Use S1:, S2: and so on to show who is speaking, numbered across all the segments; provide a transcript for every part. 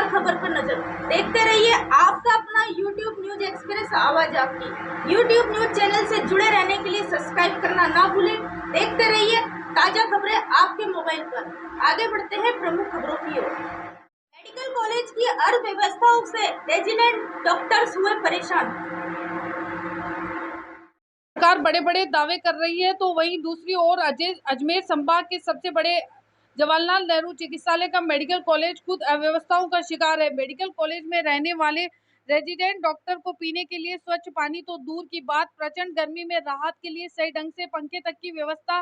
S1: हर खबर पर नजर देखते रहिए आपका अपना YouTube न्यूज एक्सप्रेस, आवाज आपकी। YouTube न्यूज चैनल से जुड़े रहने के लिए सब्सक्राइब करना ना भूलें। देखते रहिए ताजा खबरें आपके मोबाइल पर। आगे बढ़ते हैं प्रमुख खबरों की ओर। मेडिकल कॉलेज की अव्यवस्थाओं से रेजिडेंट डॉक्टर्स हुए परेशान।
S2: सरकार बड़े बड़े दावे कर रही है तो वहीं दूसरी ओर अजमेर संभाग के सबसे बड़े जवाहरलाल नेहरू चिकित्सालय का मेडिकल कॉलेज खुद अव्यवस्थाओं का शिकार है। मेडिकल कॉलेज में रहने वाले रेजिडेंट डॉक्टर को पीने के लिए स्वच्छ पानी तो दूर की बात, प्रचंड गर्मी में राहत के लिए सही ढंग से पंखे तक की व्यवस्था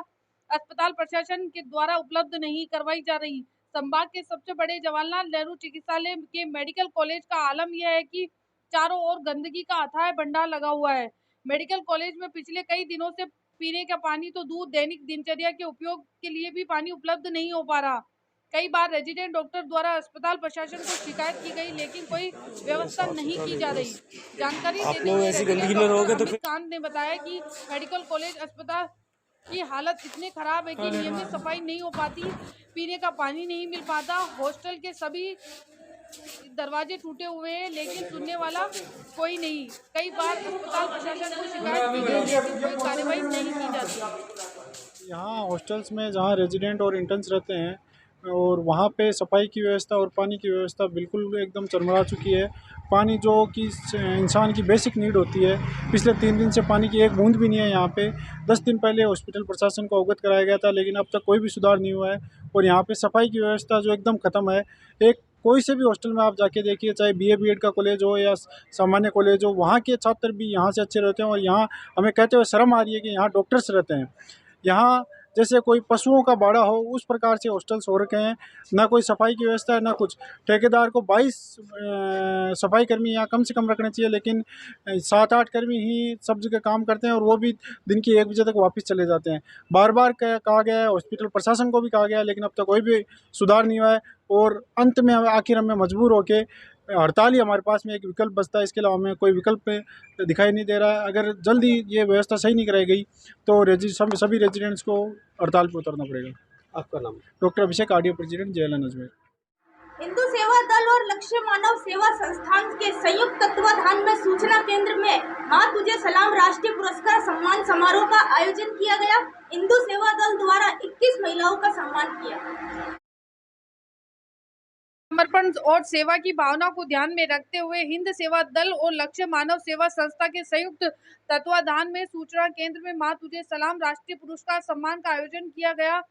S2: अस्पताल प्रशासन के द्वारा उपलब्ध नहीं करवाई जा रही। संभाग के सबसे बड़े जवाहरलाल नेहरू चिकित्सालय के मेडिकल कॉलेज का आलम यह है कि चारों ओर गंदगी का अथाह भंडार लगा हुआ है। मेडिकल कॉलेज में पिछले कई दिनों से पीने का पानी तो दूर, दैनिक दिनचर्या के उपयोग के लिए भी पानी उपलब्ध नहीं हो पा रहा। कई बार रेजिडेंट डॉक्टर द्वारा अस्पताल प्रशासन को शिकायत की गई लेकिन कोई व्यवस्था नहीं की जा रही। जानकारी देते हुए कांत ने बताया कि मेडिकल कॉलेज अस्पताल की हालत इतनी खराब है कि नियमित सफाई नहीं हो पाती, पीने का पानी नहीं मिल पाता, हॉस्टल के सभी दरवाजे टूटे हुए हैं लेकिन सुनने वाला कोई नहीं। कई बार अस्पताल प्रशासन को शिकायत की गई लेकिन कोई कार्रवाई नहीं की जाती।
S3: यहाँ हॉस्टल्स में जहाँ रेजिडेंट और इंटर्न्स रहते हैं और वहाँ पे सफाई की व्यवस्था और पानी की व्यवस्था बिल्कुल एकदम चरमरा चुकी है। पानी जो कि इंसान की बेसिक नीड होती है, पिछले 3 दिन से पानी की एक बूंद भी नहीं है यहाँ पे। 10 दिन पहले हॉस्पिटल प्रशासन को अवगत कराया गया था लेकिन अब तक कोई भी सुधार नहीं हुआ है। और यहाँ पे सफाई की व्यवस्था जो एकदम ख़त्म है। एक कोई से भी हॉस्टल में आप जाके देखिए, चाहे BA BEd का कॉलेज हो या सामान्य कॉलेज हो, वहाँ के छात्र भी यहाँ से अच्छे रहते हैं। और यहाँ हमें कहते हुए शर्म आ रही है कि यहाँ डॉक्टर्स रहते हैं। यहाँ जैसे कोई पशुओं का बाड़ा हो उस प्रकार से हॉस्टल्स हो रखे हैं। ना कोई सफाई की व्यवस्था है ना कुछ। ठेकेदार को 22 सफाई कर्मी यहाँ कम से कम रखने चाहिए लेकिन 7-8 कर्मी ही सब जगह काम करते हैं और वो भी दिन की 1 बजे तक वापस चले जाते हैं। बार बार कहा गया है, हॉस्पिटल प्रशासन को भी कहा गया है लेकिन अब तक कोई भी सुधार नहीं हुआ है। और अंत में आखिर हमें मजबूर होकर हड़ताल ही हमारे पास में एक विकल्प बचता है। इसके अलावा हमें कोई विकल्प दिखाई नहीं दे रहा है। अगर जल्दी ये व्यवस्था सही नहीं कराई गई तो सभी रेजिडेंट्स को हड़ताल पर उतरना पड़ेगा।
S4: आपका नाम?
S3: Doctor Abhishek, RDO president, JLN Ajmer.
S1: Hindu Seva Dal और लक्ष्य मानव सेवा संस्थान के संयुक्त तत्वाधान में सूचना केंद्र में माँ तुझे सलाम राष्ट्रीय पुरस्कार सम्मान समारोह का आयोजन किया गया। हिंदू सेवा दल द्वारा 21 महिलाओं का सम्मान किया।
S2: समर्पण और सेवा की भावना को ध्यान में रखते हुए हिंद सेवा दल और लक्ष्य मानव सेवा संस्था के संयुक्त तत्वाधान में सूचना केंद्र में माँ तुझे सलाम राष्ट्रीय पुरस्कार सम्मान का आयोजन किया गया।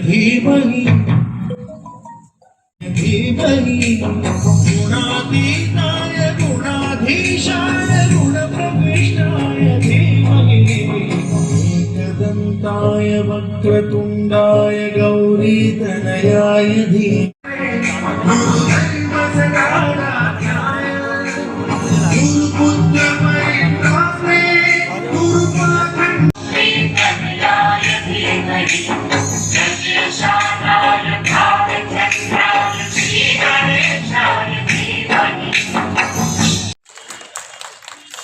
S5: धीमहि गुणातीताय गुणाधीशाय गुणप्रविष्टाय धीमहि एकदन्ताय वक्रतुण्डाय गौरीतनयाय धीमहि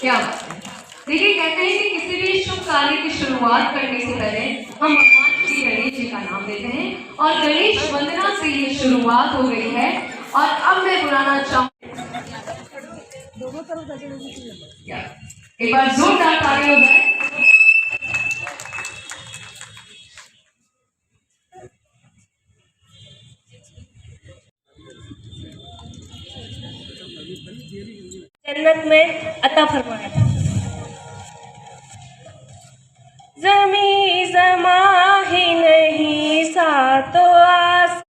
S6: क्या देखिए, कहते हैं कि किसी भी शुभ कार्य की शुरुआत करने से पहले हम भगवान श्री गणेश जी का नाम लेते हैं और गणेश वंदना से ये शुरुआत हो गई है। और अब मैं बुलाना चाहूँ, एक बार जोरदार ताली हो जाए।
S1: जन्नत में अता फरमाए। ज़मीं ज़मा ही नहीं सातो आस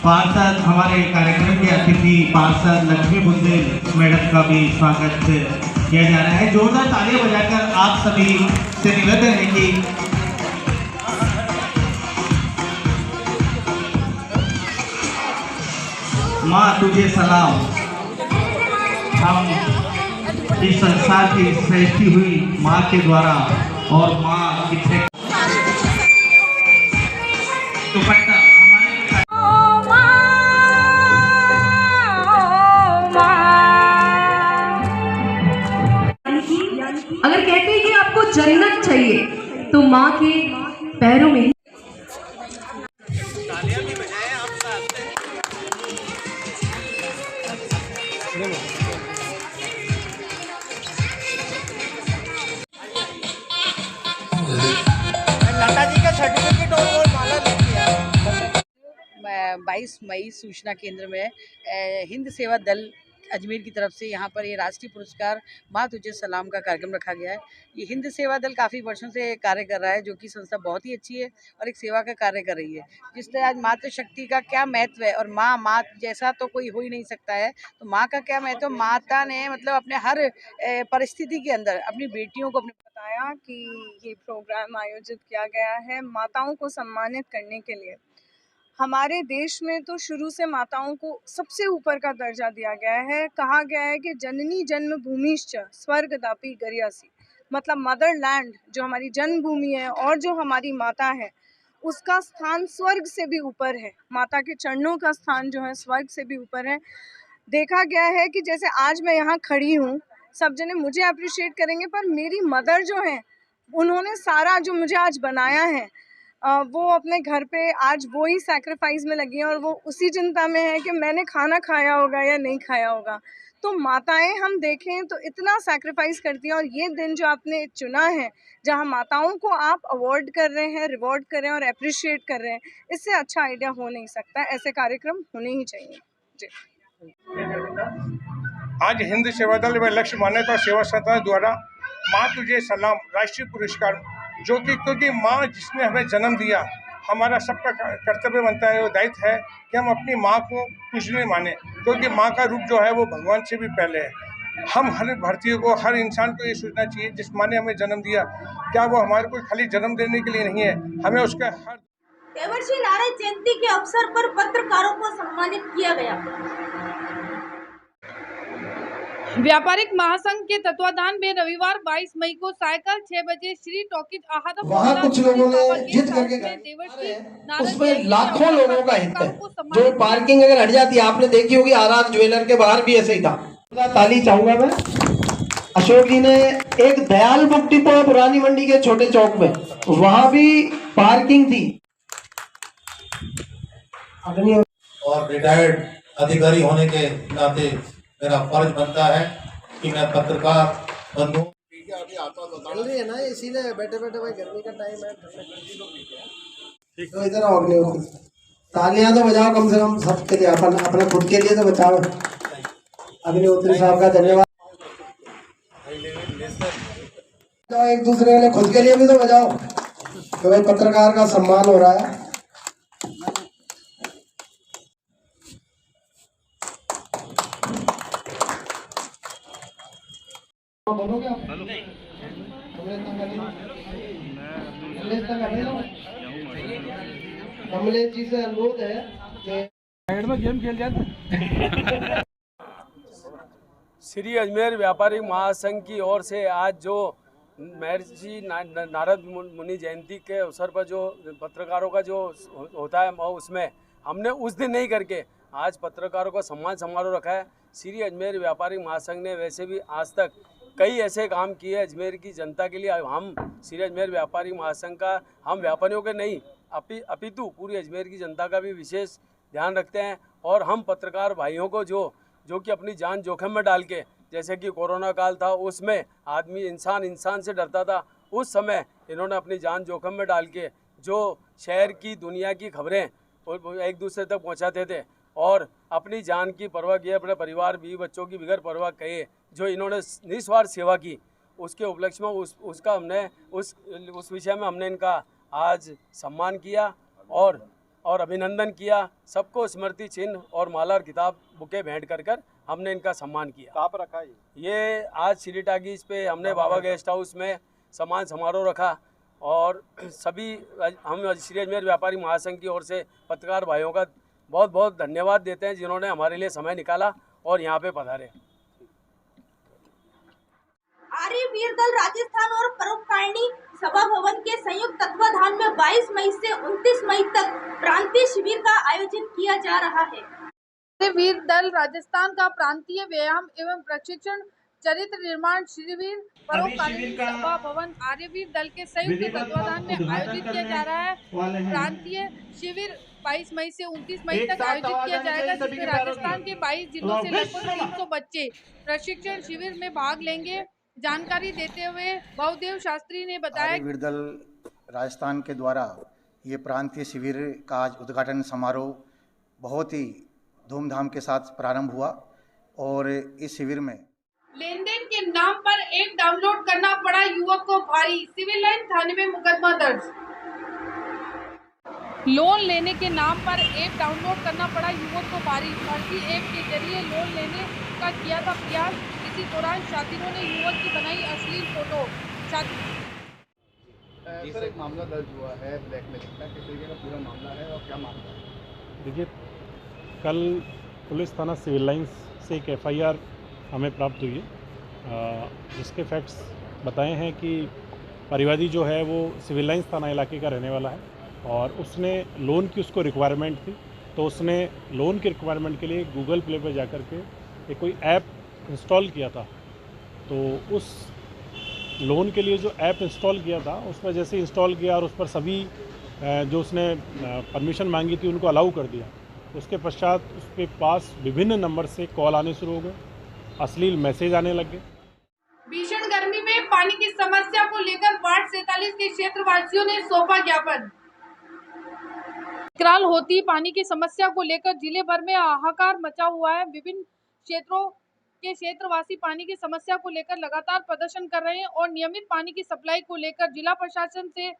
S5: पार्षद, हमारे कार्यक्रम के अतिथि पार्षद लक्ष्मी बुंदेल मैडम का भी स्वागत किया जा रहा है। जोरदार तालियां बजाकर आप सभी से निवेदन है कि माँ तुझे सलाम। हम इस संसार की सृष्टि हुई माँ के द्वारा और माँ कितने दुपट्टा हमारे
S6: अगर कहते हैं कि आपको जन्नत चाहिए तो माँ के पैरों में
S4: लता जी का सर्टिफिकेट और माला लेके आए।
S7: 22 मई सूचना केंद्र में हिंद सेवा दल अजमेर की तरफ से यहाँ पर ये राष्ट्रीय पुरस्कार माँ तुझे सलाम का कार्यक्रम रखा गया है। ये हिंद सेवा दल काफ़ी वर्षों से कार्य कर रहा है, जो कि संस्था बहुत ही अच्छी है और एक सेवा का कार्य कर रही है। जिस तरह आज मातृशक्ति का क्या महत्व है और माँ जैसा तो कोई हो ही नहीं सकता है, तो माँ का क्या महत्व। माता ने मतलब अपने हर परिस्थिति के अंदर अपनी बेटियों को
S8: बताया कि ये प्रोग्राम आयोजित किया गया है माताओं को सम्मानित करने के लिए। हमारे देश में तो शुरू से माताओं को सबसे ऊपर का दर्जा दिया गया है। कहा गया है कि जननी जन्मभूमिश्च स्वर्गदापि गरियासी, मतलब मदरलैंड जो हमारी जन्मभूमि है और जो हमारी माता है उसका स्थान स्वर्ग से भी ऊपर है। माता के चरणों का स्थान जो है स्वर्ग से भी ऊपर है। देखा गया है कि जैसे आज मैं यहाँ खड़ी हूँ, सब जने मुझे अप्रिशिएट करेंगे, पर मेरी मदर जो है उन्होंने सारा जो मुझे आज बनाया है वो अपने घर पे आज वो ही सैक्रिफाइस में लगी हैं और वो उसी चिंता में है कि मैंने खाना खाया होगा या नहीं खाया होगा। तो माताएं हम देखें तो इतना सैक्रिफाइस करती हैं, और ये दिन जो आपने चुना है जहां माताओं को आप अवार्ड कर रहे हैं, रिवॉर्ड कर रहे हैं और अप्रिशिएट कर रहे हैं, इससे अच्छा आइडिया हो नहीं सकता। ऐसे कार्यक्रम होने ही चाहिए। जी।
S9: आज हिंद सेवा दल व लक्ष्य मान्यता सेवा संस्था द्वारा माँ तुझे सलाम राष्ट्रीय पुरस्कार, जो कि क्योंकि माँ जिसने हमें जन्म दिया, हमारा सबका कर्तव्य बनता है और दायित्व है कि हम अपनी माँ को पूजनीय माने, क्योंकि माँ का रूप जो है वो भगवान से भी पहले है। हम हर भारतीय को, हर इंसान को ये सोचना चाहिए जिस माँ ने हमें जन्म दिया, क्या वो हमारे को खाली जन्म देने के लिए नहीं है, हमें उसका हर।
S1: देवर्षि नारद जयंती के अवसर पर पत्रकारों को सम्मानित किया गया।
S2: व्यापारिक महासंघ के तत्वाधान में रविवार 22 मई को सायकल 6 बजे श्री टॉकीज आहत
S10: वहाँ कुछ लोगों ने जिद करके उसमें लाखों लोगों का हित है। जो पार्किंग अगर हट जाती है, आपने देखी होगी आर ज्वेलर के बाहर भी ऐसे ही था। ताली चाहूंगा मैं। अशोक जी ने एक दयाल बुक डिपो है पुरानी मंडी के छोटे चौक में, वहां भी पार्किंग थी।
S11: और रिटायर्ड अधिकारी होने के नाते मेरा फर्ज बनता है कि मैं पत्रकार बंधु
S10: चल रही है ना, इसीलिए बैठे बैठे भाई गर्मी का टाइम है, तो इधर आओ। अगले तालियां तो बजाओ कम से कम सबके लिए, अपने खुद के लिए तो बचाओ। अग्निहोत्री साहब का धन्यवाद। एक दूसरे वाले खुद के लिए भी तो बजाओ, तो भाई पत्रकार का सम्मान हो रहा है। बोलोगे आप? कमलेश जी से अनुरोध है कि
S3: में गेम खेल जाते।
S12: श्री अजमेर व्यापारी महासंघ की ओर से आज जो महर्षि नारद मुनि जयंती के अवसर पर जो पत्रकारों का जो होता है, उसमें हमने उस दिन नहीं करके आज पत्रकारों का सम्मान समारोह रखा है। श्री अजमेर व्यापारी महासंघ ने वैसे भी आज तक कई ऐसे काम किए अजमेर की जनता के लिए। हम श्री अजमेर व्यापारी महासंघ का हम व्यापारियों के नहीं अपितु पूरी अजमेर की जनता का भी विशेष ध्यान रखते हैं। और हम पत्रकार भाइयों को जो कि अपनी जान जोखिम में डाल के, जैसे कि कोरोना काल था उसमें आदमी इंसान से डरता था, उस समय इन्होंने अपनी जान जोखिम में डाल के जो शहर की दुनिया की खबरें एक दूसरे तक पहुंचाते थे और अपनी जान की परवाह किए, अपने परिवार बीवी बच्चों की बगैर परवाह किए जो इन्होंने निस्वार्थ सेवा की, उसके उपलक्ष्य में उसका हमने उस विषय में हमने इनका आज सम्मान किया और अभिनंदन किया। सबको स्मृति चिन्ह और माला और किताब बुके भेंट कर हमने इनका सम्मान किया।
S13: कहाँ पर रखा
S12: ये आज सिटी टाकीज पे हमने बाबा गेस्ट हाउस में सम्मान समारोह रखा और सभी हम श्री अजमेर व्यापारी महासंघ की ओर से पत्रकार भाइयों का बहुत बहुत धन्यवाद देते हैं जिन्होंने हमारे लिए समय निकाला और यहाँ पे पधारे।
S1: आर्य वीर दल राजस्थान और परोपकारिणी सभा भवन के संयुक्त तत्वाधान में 22 मई से 29 मई तक प्रांतीय शिविर का आयोजन किया जा रहा है।
S2: आर्य वीर दल राजस्थान का प्रांतीय व्यायाम एवं प्रशिक्षण चरित्र निर्माण शिविर परोपकारिणी सभा भवन आर्य वीर दल के संयुक्त तत्वाधान में आयोजित किया जा रहा है। प्रांतीय शिविर 22 मई से 29 मई तक आयोजित किया जाएगा, जिसमें राजस्थान के 22 जिलों से लगभग 300 बच्चे प्रशिक्षण शिविर में भाग लेंगे। जानकारी देते हुए बहुदेव शास्त्री ने बताया
S14: आर्य वीर दल राजस्थान के द्वारा ये प्रांतीय शिविर का आज उद्घाटन समारोह बहुत ही धूमधाम के साथ प्रारंभ हुआ और इस शिविर में
S2: लेन देन के नाम पर ऐप डाउनलोड करना पड़ा युवक को भारी, सिविल लाइन थाने में मुकदमा दर्ज। लोन लेने के नाम पर ऐप डाउनलोड करना पड़ा युवक को भारी, फर्जी ऐप के जरिए लोन लेने का किया था प्रयास। इसी दौरान शातिरों ने युवक की बनाई अश्लील फोटो।
S13: सर, एक मामला दर्ज हुआ है ब्लैकमेलिंग का, किस तरीके का पूरा मामला है और क्या मामला है?
S3: देखिए, कल पुलिस थाना सिविल लाइंस से एक FIR हमें प्राप्त हुई है, जिसके फैक्ट्स बताए हैं कि परिवादी जो है वो सिविल लाइंस थाना इलाके का रहने वाला है और उसने लोन की उसको रिक्वायरमेंट थी, तो उसने लोन की रिक्वायरमेंट के लिए गूगल प्ले पर जाकर के एक कोई ऐप इंस्टॉल किया था। तो उस लोन के लिए जो ऐप इंस्टॉल किया था उसमें जैसे इंस्टॉल किया और उस पर सभी जो उसने परमिशन मांगी थी उनको अलाउ कर दिया। उसके पश्चात उसके पास विभिन्न नंबर से कॉल आने शुरू हो गए, अश्लील मैसेज आने लग गए।
S2: भीषण गर्मी में पानी की समस्या को लेकर वार्ड 47 के क्षेत्रवासियों ने सौंपा ज्ञापन। विकराल होती पानी की समस्या को लेकर जिले भर में हाहाकार मचा हुआ है। विभिन्न क्षेत्रों के क्षेत्रवासी पानी की समस्या को लेकर लगातार प्रदर्शन कर रहे हैं और नियमित पानी की सप्लाई को लेकर जिला प्रशासन से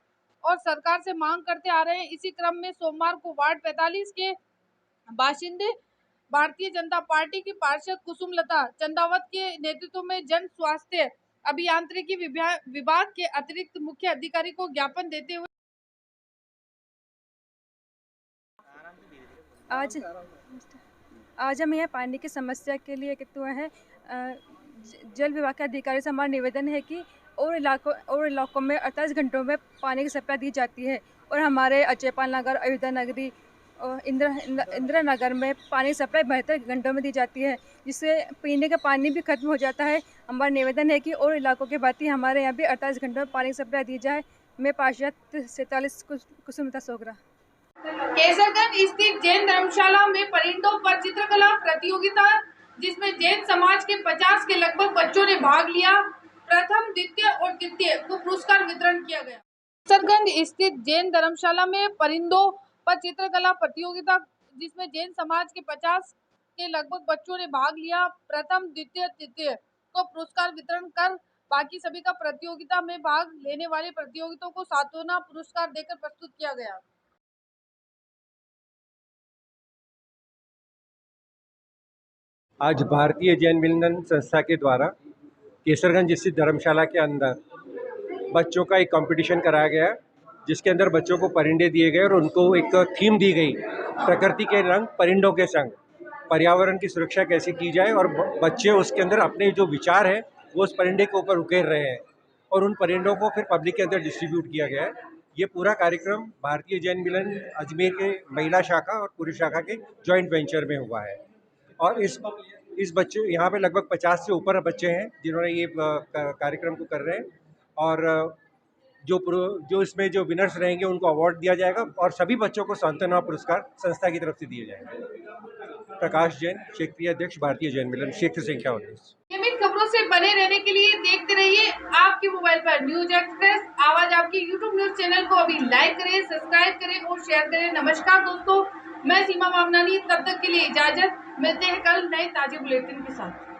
S2: और सरकार से मांग करते आ रहे हैं। इसी क्रम में सोमवार को वार्ड 45 के बाशिंदे भारतीय जनता पार्टी की पार्षद कुसुमलता चंदावत के नेतृत्व में जन स्वास्थ्य अभियांत्रिकी विभाग के अतिरिक्त मुख्य अधिकारी को ज्ञापन देते हुए
S15: आज हम यहाँ पानी की समस्या के लिए एकत्रित हुए हैं। जल विभाग के अधिकारी से हमारा निवेदन है कि और इलाकों में 48 घंटों में पानी की सप्लाई दी जाती है और हमारे अजयपाल नगर, अयोध्या नगरी और इंदिरा नगर में पानी की सप्लाई 72 घंटों में दी जाती है, जिससे पीने का पानी भी खत्म हो जाता है। हमारा निवेदन है कि और इलाकों के भांति हमारे यहाँ भी 48 घंटों में पानी की सप्लाई दी जाए। मैं पार्षद 47 कुसुमलता सोगरा।
S2: केसरगंज स्थित जैन धर्मशाला में परिंदों पर चित्रकला प्रतियोगिता, जिसमें जैन समाज के 50 के लगभग बच्चों ने भाग लिया। प्रथम, द्वितीय और तृतीय को पुरस्कार वितरण किया गया। केसरगंज स्थित जैन धर्मशाला में परिंदों पर चित्रकला प्रतियोगिता, जिसमें जैन समाज के 50 के लगभग बच्चों ने भाग लिया। प्रथम, द्वितीय, तृतीय को पुरस्कार वितरण कर बाकी सभी का प्रतियोगिता में भाग लेने वाले प्रतियोगितों को सांत्वना पुरस्कार देकर प्रस्तुत किया गया।
S16: आज भारतीय जैन मिलन संस्था के द्वारा केसरगंज स्थित धर्मशाला के अंदर बच्चों का एक कंपटीशन कराया गया, जिसके अंदर बच्चों को परिंदे दिए गए और उनको एक थीम दी गई, प्रकृति के रंग परिंदों के संग, पर्यावरण की सुरक्षा कैसे की जाए। और बच्चे उसके अंदर अपने जो विचार है वो उस परिंदे के ऊपर उकेर रहे हैं और उन परिंदों को फिर पब्लिक के अंदर डिस्ट्रीब्यूट किया गया है। ये पूरा कार्यक्रम भारतीय जैन मिलन अजमेर के महिला शाखा और पुरुष शाखा के जॉइंट वेंचर में हुआ है। और इस बच्चे यहाँ पे लगभग 50 से ऊपर बच्चे हैं जिन्होंने ये कार्यक्रम को कर रहे हैं और जो इसमें जो विनर्स रहेंगे उनको अवार्ड दिया जाएगा और सभी बच्चों को सांत्वना पुरस्कार संस्था की तरफ से दिए जाएंगे। प्रकाश जैन, क्षेत्रीय अध्यक्ष, भारतीय जैन मिलन, क्षेत्र संख्या 19।
S2: नियमित खबरों से बने रहने के लिए देखते रहिए आपके मोबाइल पर न्यूज एक्सप्रेस आवाज आपकी यूट्यूब न्यूज चैनल को अभी लाइक करें, सब्सक्राइब करें और शेयर करें। नमस्कार दोस्तों, मैं सीमा मामनानी, तब तक के लिए इजाजत। मिलते हैं कल नए ताजे बुलेटिन के साथ।